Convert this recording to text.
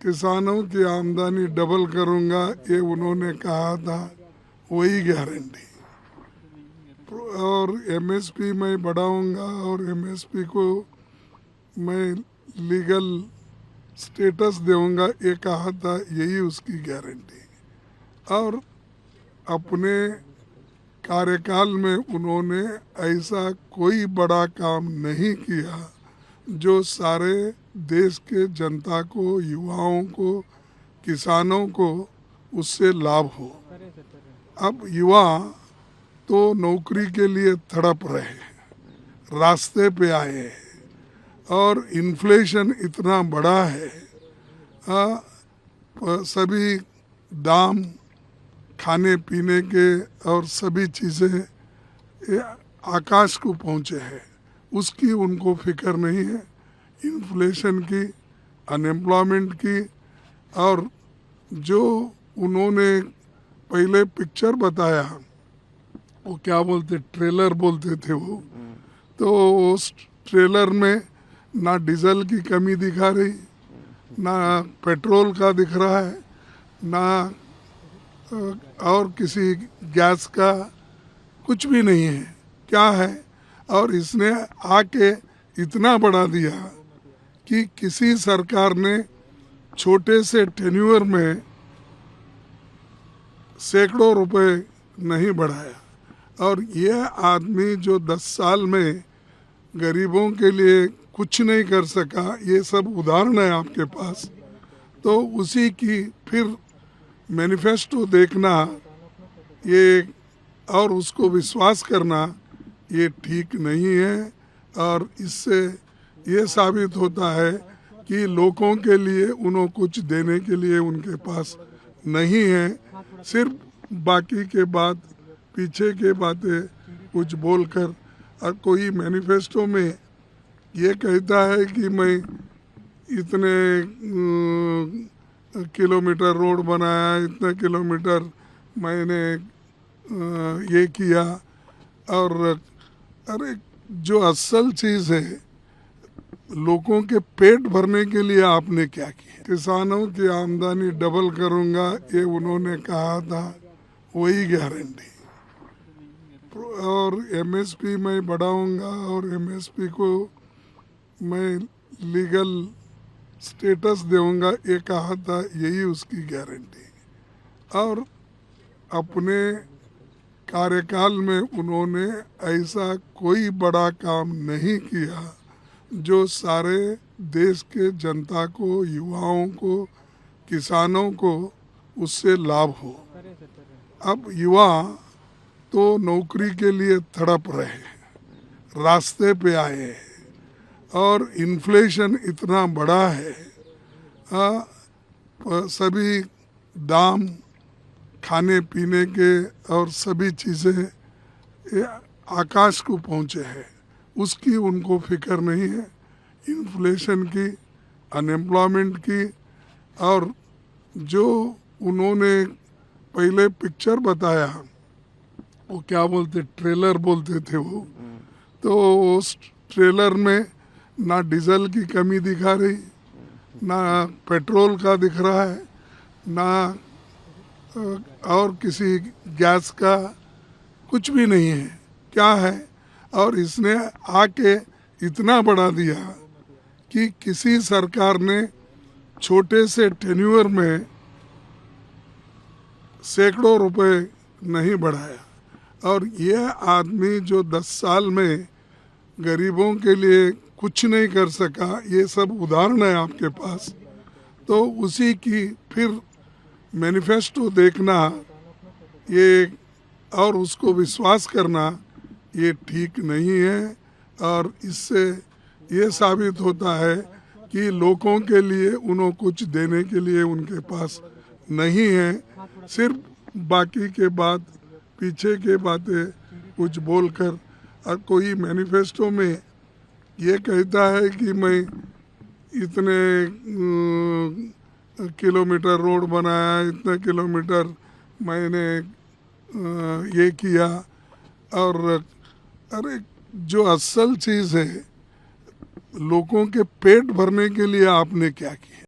किसानों की आमदनी डबल करूंगा, ये उन्होंने कहा था, वही गारंटी। और एमएसपी मैं बढ़ाऊंगा और एमएसपी को मैं लीगल स्टेटस दूंगा, ये कहा था, यही उसकी गारंटी। और अपने कार्यकाल में उन्होंने ऐसा कोई बड़ा काम नहीं किया जो सारे देश के जनता को, युवाओं को, किसानों को उससे लाभ हो। अब युवा तो नौकरी के लिए तड़प रहे हैं, रास्ते पे आए हैं और इन्फ्लेशन इतना बड़ा है, सभी दाम खाने पीने के और सभी चीज़ें आकाश को पहुँचे हैं, उसकी उनको फिक्र नहीं है। इन्फ्लेशन की, अनएम्प्लॉयमेंट की, और जो उन्होंने पहले पिक्चर बताया, वो क्या बोलते, ट्रेलर बोलते थे वो, तो उस ट्रेलर में ना डीजल की कमी दिखा रही, ना पेट्रोल का दिख रहा है, ना और किसी गैस का कुछ भी नहीं है। क्या है? और इसने आके इतना बढ़ा दिया कि किसी सरकार ने छोटे से टेन्यूअर में सैकड़ों रुपए नहीं बढ़ाया। और ये आदमी जो 10 साल में गरीबों के लिए कुछ नहीं कर सका, ये सब उदाहरण है आपके पास। तो उसी की फिर मैनिफेस्टो देखना ये और उसको विश्वास करना ये ठीक नहीं है। और इससे ये साबित होता है कि लोगों के लिए उन्हें कुछ देने के लिए उनके पास नहीं है, सिर्फ बाकी के बात, पीछे के बातें कुछ बोलकर। और कोई मैनिफेस्टो में ये कहता है कि मैं इतने किलोमीटर रोड बनाया, इतने किलोमीटर मैंने ये किया। और अरे जो असल चीज़ है, लोगों के पेट भरने के लिए आपने क्या किया? किसानों की आमदनी डबल करूंगा, ये उन्होंने कहा था, वही गारंटी। और एमएसपी मैं बढ़ाऊंगा और एमएसपी को मैं लीगल स्टेटस दूंगा, ये कहा था, यही उसकी गारंटी। और अपने कार्यकाल में उन्होंने ऐसा कोई बड़ा काम नहीं किया जो सारे देश के जनता को, युवाओं को, किसानों को उससे लाभ हो। अब युवा तो नौकरी के लिए तड़प रहे हैं, रास्ते पे आए हैं और इन्फ्लेशन इतना बड़ा है, सभी दाम खाने पीने के और सभी चीज़ें आकाश को पहुँचे हैं, उसकी उनको फिक्र नहीं है। इन्फ्लेशन की, अनएम्प्लॉयमेंट की, और जो उन्होंने पहले पिक्चर बताया, वो क्या बोलते, ट्रेलर बोलते थे वो, तो उस ट्रेलर में ना डीजल की कमी दिखा रही, ना पेट्रोल का दिख रहा है, ना और किसी गैस का कुछ भी नहीं है। क्या है? और इसने आके इतना बढ़ा दिया कि किसी सरकार ने छोटे से टेन्यूअर में सैकड़ों रुपए नहीं बढ़ाया। और ये आदमी जो 10 साल में गरीबों के लिए कुछ नहीं कर सका, ये सब उदाहरण है आपके पास। तो उसी की फिर मैनिफेस्टो देखना ये और उसको विश्वास करना ये ठीक नहीं है। और इससे ये साबित होता है कि लोगों के लिए उन्हें कुछ देने के लिए उनके पास नहीं है, सिर्फ बाकी के बात, पीछे के बातें कुछ बोलकर। और कोई मैनिफेस्टो में ये कहता है कि मैं इतने किलोमीटर रोड बनाया, इतने किलोमीटर मैंने ये किया। और अरे जो असल चीज़ है, लोगों के पेट भरने के लिए आपने क्या किया?